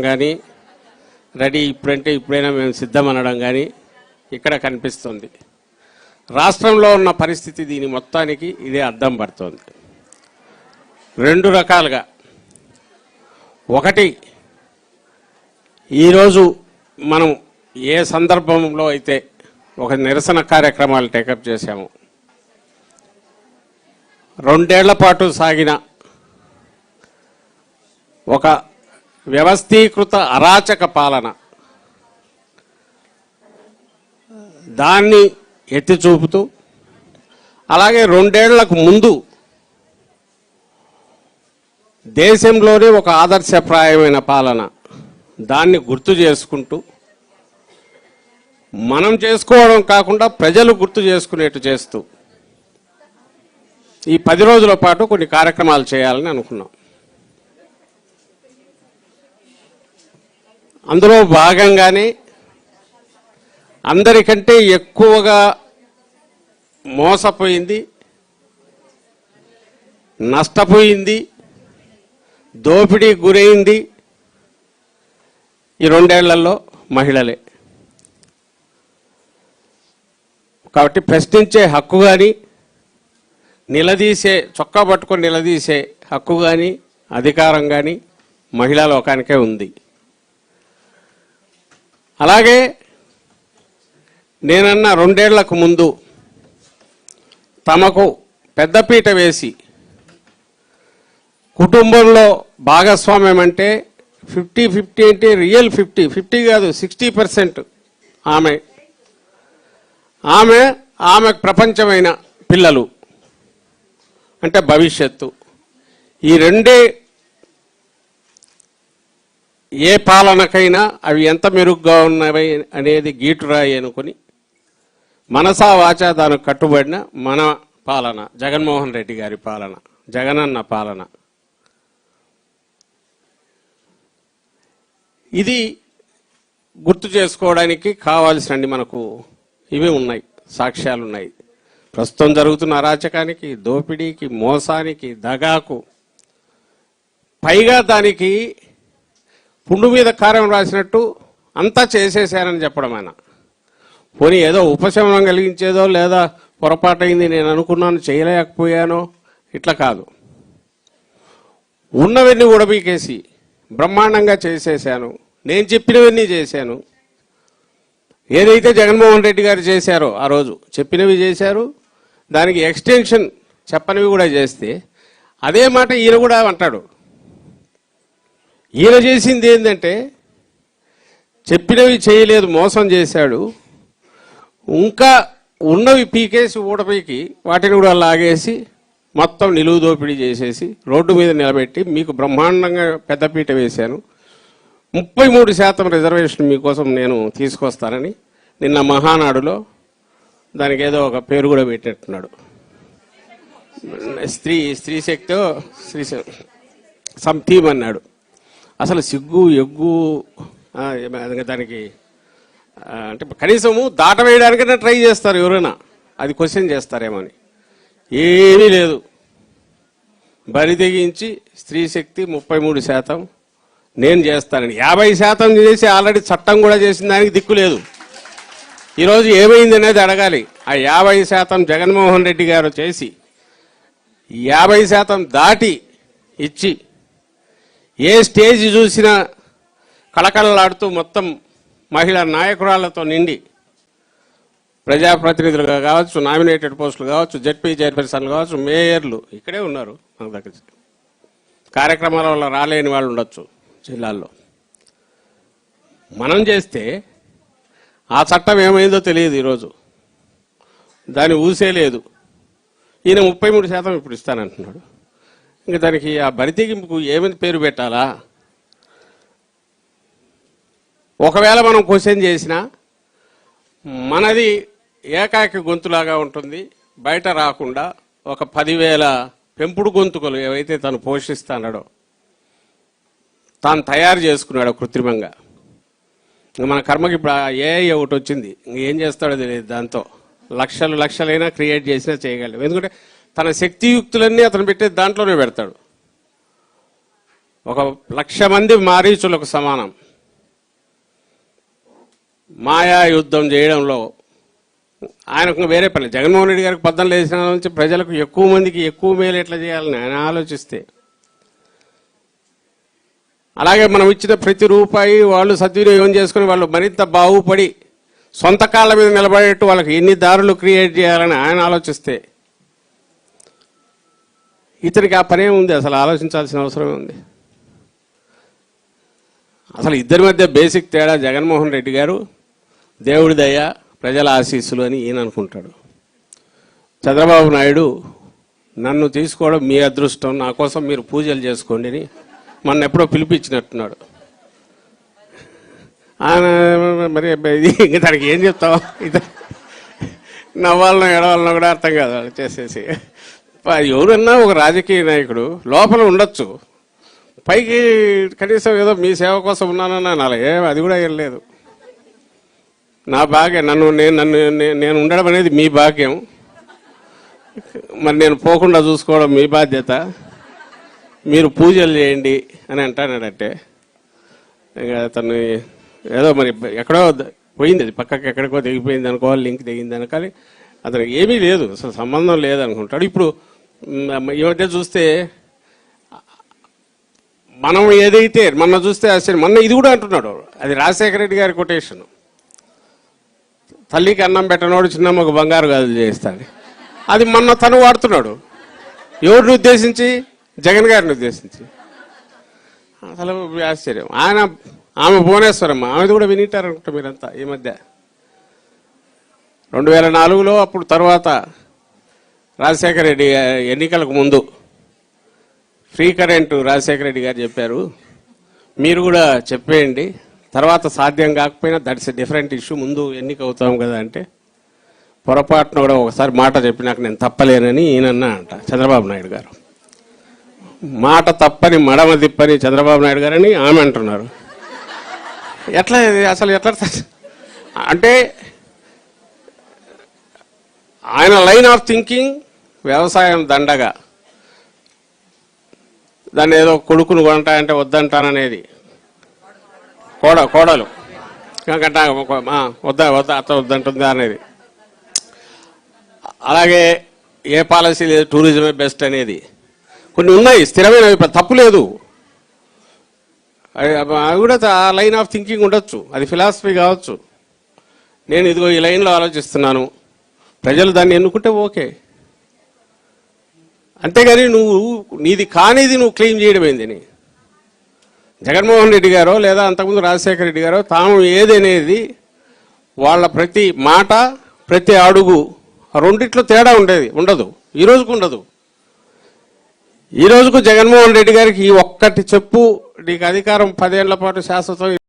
కానీ రెడీ ఇప్పుడంటే ఇప్పుడైనా మేము సిద్ధమనడం కానీ ఇక్కడ కనిపిస్తుంది. రాష్ట్రంలో ఉన్న పరిస్థితి దీని మొత్తానికి ఇదే అద్దం పడుతోంది. రెండు రకాలుగా, ఒకటి ఈరోజు మనం ఏ సందర్భంలో అయితే ఒక నిరసన కార్యక్రమాలు టేకప్ చేశాము, 2 ఏళ్ల పాటు సాగిన ఒక వ్యవస్థీకృత అరాచక పాలన దాన్ని ఎత్తి చూపుతూ, అలాగే 2 ఏళ్లకు ముందు దేశంలోనే ఒక ఆదర్శప్రాయమైన పాలన దాన్ని గుర్తు చేసుకుంటూ, మనం చేసుకోవడం కాకుండా ప్రజలు గుర్తు చేసుకునేట్టు చేస్తూ ఈ 10 రోజుల పాటు కొన్ని కార్యక్రమాలు చేయాలని అనుకున్నాం. అందులో భాగంగానే అందరికంటే ఎక్కువగా మోసపోయింది, నష్టపోయింది, దోపిడీకి గురైంది ఈ 2 ఏళ్లలో మహిళలే. కాబట్టి ప్రశ్నించే హక్కు కానీ, నిలదీసే చొక్కా పట్టుకొని నిలదీసే హక్కు కానీ, అధికారం కానీ మహిళా లోకానికే ఉంది. అలాగే నేనన్న 2 ఏళ్లకు ముందు తమకు పెద్దపీట వేసి కుటుంబంలో భాగస్వామ్యం అంటే 50-50 అంటే రియల్ 50 కాదు 60% ఆమెకు ప్రపంచమైన పిల్లలు అంటే భవిష్యత్తు. ఈ రెండే ఏ పాలనకైనా అవి ఎంత మెరుగ్గా ఉన్నవి అనేది గీటురాయి అనుకుని మనసా వాచా దానికి కట్టుబడిన మన పాలన, జగన్మోహన్ రెడ్డి గారి పాలన, జగనన్న పాలన. ఇది గుర్తు చేసుకోవడానికి కావాల్సినవి మనకు ఇవి ఉన్నాయి, సాక్ష్యాలు ఉన్నాయి. ప్రస్తుతం జరుగుతున్న అరాచకానికి, దోపిడీకి, మోసానికి, దగాకు, పైగా దానికి పుండు మీద కారం రాసినట్టు అంతా చేసేసారని చెప్పడం. ఆయన పోనీ ఏదో ఉపశమనం కలిగించేదో లేదా పొరపాటైంది నేను అనుకున్నాను చేయలేకపోయానో ఇట్లా కాదు, ఉన్నవన్నీ ఉడబీకేసి బ్రహ్మాండంగా చేసేసాను, నేను చెప్పినవన్నీ చేశాను. ఏదైతే జగన్మోహన్ రెడ్డి గారు చేశారో ఆ రోజు చెప్పినవి చేశారు, దానికి ఎక్స్టెన్షన్ చెప్పనివి కూడా చేస్తే అదే మాట ఈయన కూడా అంటాడు. ఈయన చేసింది ఏంటంటే చెప్పినవి చేయలేదు, మోసం చేశాడు, ఇంకా ఉన్నవి పీకేసి ఊడపీకి వాటిని కూడా లాగేసి మొత్తం నిలువు దోపిడీ చేసేసి రోడ్డు మీద నిలబెట్టి మీకు బ్రహ్మాండంగా పెద్దపీట వేశాను, 33% రిజర్వేషన్ మీకోసం నేను తీసుకొస్తానని నిన్న మహానాడులో దానికి ఏదో ఒక పేరు కూడా పెట్టేట్టున్నాడు. స్త్రీ శక్తో సంథీమ్ అన్నాడు. అసలు సిగ్గు ఎగ్గు దానికి అంటే కనీసము దాటవేయడానికైనా ట్రై చేస్తారు ఎవరైనా, అది క్వశ్చన్ చేస్తారేమని. ఏమీ లేదు, బరి తెగించి స్త్రీ శక్తి 33% నేను చేస్తానని 50% చేసి ఆల్రెడీ చట్టం కూడా చేసిన దానికి దిక్కు లేదు. ఈరోజు ఏమైంది అనేది అడగాలి. ఆ 50% జగన్మోహన్ రెడ్డి గారు చేసి 50% దాటి ఇచ్చి ఏ స్టేజ్ చూసినా కళకళలాడుతూ మొత్తం మహిళా నాయకురాళ్లతో నిండి ప్రజాప్రతినిధులుగా కావచ్చు, నామినేటెడ్ పోస్టులు కావచ్చు, జెడ్పీ చైర్పర్సన్లు కావచ్చు, మేయర్లు ఇక్కడే ఉన్నారు మన దగ్గర. కార్యక్రమాల వల్ల రాలేని వాళ్ళు ఉండొచ్చు జిల్లాల్లో. మనం చేస్తే ఆ చట్టం ఏమైందో తెలియదు, ఈరోజు దాన్ని ఊసేలేదు. ఈయన 33% ఇప్పుడు ఇస్తానంటున్నాడు. ఇంకా దానికి ఆ బరితెగింపుకు ఏమని పేరు పెట్టాలా? ఒకవేళ మనం క్వశ్చన్ చేసినా మనది ఏకాకి గొంతులాగా ఉంటుంది, బయట రాకుండా ఒక 10,000 పెంపుడు గొంతుకలు ఏవైతే తను పోషిస్తాడో తాను తయారు చేసుకున్నాడు కృత్రిమంగా. మన కర్మకి ఇప్పుడు ఏఐ ఒకటి వచ్చింది, ఇంకేం చేస్తాడో తెలియదు. దాంతో లక్షలైనా క్రియేట్ చేసినా చేయగలడు. ఎందుకంటే తన శక్తియుక్తులన్నీ అతను పెట్టే దాంట్లోనే పెడతాడు. 1,00,000 మంది మారీచులకు సమానం. మాయా యుద్ధం చేయడంలో ఆయనకు వేరే పని. జగన్మోహన్ రెడ్డి గారికి 14 వేసిన నుంచి ప్రజలకు ఎక్కువ మందికి ఎక్కువ మేలు ఎట్లా చేయాలని ఆయన ఆలోచిస్తే, అలాగే మనం ఇచ్చిన ప్రతి రూపాయి వాళ్ళు సద్వినియోగం చేసుకుని వాళ్ళు మరింత బాగుపడి సొంత కాళ్ళ మీద నిలబడేట్టు వాళ్ళకి ఎన్ని దారులు క్రియేట్ చేయాలని ఆయన ఆలోచిస్తే, ఇతనికి ఆ పనే ఉంది. అసలు ఆలోచించాల్సిన అవసరమే ఉంది. అసలు ఇద్దరి మధ్య బేసిక్ తేడా, జగన్మోహన్ రెడ్డి గారు దేవుడి దయ ప్రజల ఆశీస్సులు అని ఈయన అనుకుంటాడు. చంద్రబాబు నాయుడు నన్ను తీసుకోవడం మీ అదృష్టం, నా కోసం మీరు పూజలు చేసుకోండి అని మొన్న ఎప్పుడో పిలిపించినట్టున్నాడు. ఆయన మరి ఇంక తనకి ఏం చెప్తావు, ఇది నవ్వాలనో ఎడవాలనో కూడా అర్థం కాదు వాళ్ళు చేసేసి. ఎవరన్నా ఒక రాజకీయ నాయకుడు లోపల ఉండొచ్చు, పైకి కనీసం ఏదో మీ సేవ కోసం ఉన్నానని అనాలి. అది కూడా ఏం లేదు. నా భాగ్యం, నేను ఉండడం అనేది మీ భాగ్యం, మరి నేను పోకుండా చూసుకోవడం మీ బాధ్యత, మీరు పూజలు చేయండి అని అంటానంటే తను ఏదో మరి ఎక్కడో పోయింది, అది పక్కకి ఎక్కడికో దిగిపోయింది అనుకోవాలి, లింక్ దిగింది అనుకోవాలి. అతనికి ఏమీ లేదు, అసలు సంబంధం లేదనుకుంటాడు. ఇప్పుడు ఈ మధ్య చూస్తే మనం ఏదైతే మొన్న చూస్తే అసలు మొన్న ఇది కూడా అంటున్నాడు, అది రాజశేఖర రెడ్డి గారి కొటేషన్, తల్లికి అన్నం పెట్టనోడు చిన్నమ్మకు బంగారు గాజులు చేస్తాడు. అది మొన్న తను వాడుతున్నాడు. ఎవరిని ఉద్దేశించి? జగన్ గారిని ఉద్దేశించి. అసలు ఆశ్చర్యం. ఆమె భువనేశ్వరమ్మ, ఆమెది కూడా వినిటారనుకుంటా మీరంతా. ఈ మధ్య 2004లో అప్పుడు తర్వాత రాజశేఖర రెడ్డి ఎన్నికలకు ముందు ఫ్రీ కరెంటు రాజశేఖర రెడ్డి గారు చెప్పారు, మీరు కూడా చెప్పేయండి, తర్వాత సాధ్యం కాకపోయినా దట్స్ ఎ డిఫరెంట్ ఇష్యూ, ముందు ఎన్నిక అవుతాం కదా అంటే, పొరపాటున కూడా ఒకసారి మాట చెప్పినాక నేను తప్పలేనని ఈయనన్నా అంట చంద్రబాబు నాయుడు గారు. మాట తప్పని మడమ తిప్పని చంద్రబాబు నాయుడు గారని ఆమె అంటున్నారు. ఎట్లా అసలు ఎట్లా అంటే ఆయన లైన్ ఆఫ్ థింకింగ్ వ్యవసాయం దండగా, దాన్ని ఏదో కొడుకును కొంటాయంటే వద్దంటాననేది, కోడలు వద్ద అత్త వద్దంటుందా అనేది. అలాగే ఏ పాలసీ లేదు, టూరిజమే బెస్ట్ అనేది. కొన్ని ఉన్నాయి స్థిరమైనవి, తప్పు లేదు, అది కూడా లైన్ ఆఫ్ థింకింగ్ ఉండొచ్చు, అది ఫిలాసఫీ కావచ్చు. నేను ఇదిగో ఈ లైన్లో ఆలోచిస్తున్నాను, ప్రజలు దాన్ని ఎన్నుకుంటే ఓకే. అంతేగాని నీది కానిది నువ్వు క్లెయిమ్ చేయడం ఏందని. జగన్మోహన్ రెడ్డి గారో లేదా అంతకుముందు రాజశేఖర రెడ్డి గారో తాము ఏదనేది వాళ్ళ ప్రతి మాట ప్రతి అడుగు ఆ రెండిట్లో తేడా ఉండదు. ఈ రోజుకు ఉండదు. ఈ రోజుకు జగన్మోహన్ రెడ్డి గారికి ఒక్కటి చెప్పు, నీకు అధికారం 10 ఏళ్ల పాటు శాశ్వతం